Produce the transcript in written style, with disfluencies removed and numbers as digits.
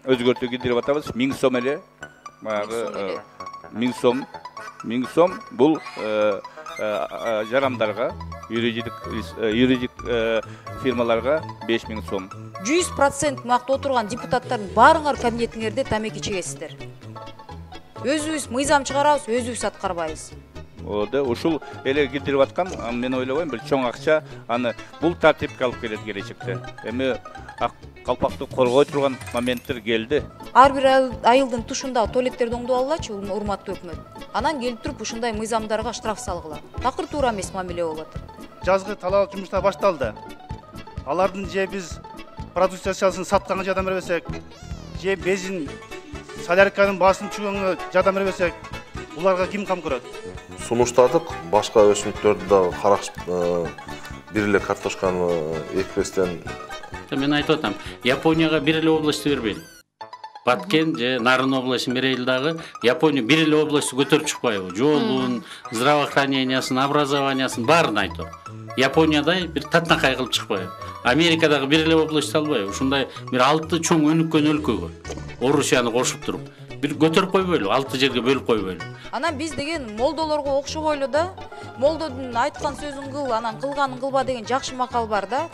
өзгөртүү киргизип атабыз. 1000 сом эле. Баягы 1000 сом бул жарамдарга, юридик фирмаларга 5000 сом. 100% мактап отурган депутаттардын баарыңар кабинетиңерде тамеки чегесиздер. Өзүбүз мыйзам чыгарабыз, өзүбүз аткарбайбыз. Ушул эле киргизип аткан, мен ойлобойм, бир чоң акча аны бул тартипке алып келет келечекте. Эми калпакты коргой турган моменттер келди. Ар бир айылдын тушунда туалеттерди оңдоп алгылачы, урматтуу өкмөт. Анан келип туруп ушундай мыйзамдарга штраф салгыла. Такыр туура эмес мамиле болот. Жазгы талаа жумуштар башталды. Алардын же биз продукциясын сатканга жардам бербесек, же бензин солярканын баасын түшкөнгө жардам бербесек, буларга ким кам көрөт? Сунуштадык, башка өсүмдүктөрдү да карашып, бир эле картошканы экпестен. Мен айтып атам, Японияга бир эле область бербейли. Баткен же Нарын областын берейли дагы, Япония бир эле областты көтөрүп чыкпайбы? Жолун, здравоохранениясын, образованиясын баарын айтып. Япониядай бир татнакай кылып чыкпайбы? Америкадагы бир эле область албайбы? Ушундай бир 6 чоң өнүккөн өлкөгө Орусияны кошуп туруп бир көтөрүп койбойлу, 6 жерге бөлүп койбойлу. Анан биз деген молдолорго окшобойлу да, молдодун айткан сөзүн кыл, анан кылганын кылба деген жакшы макал бар да.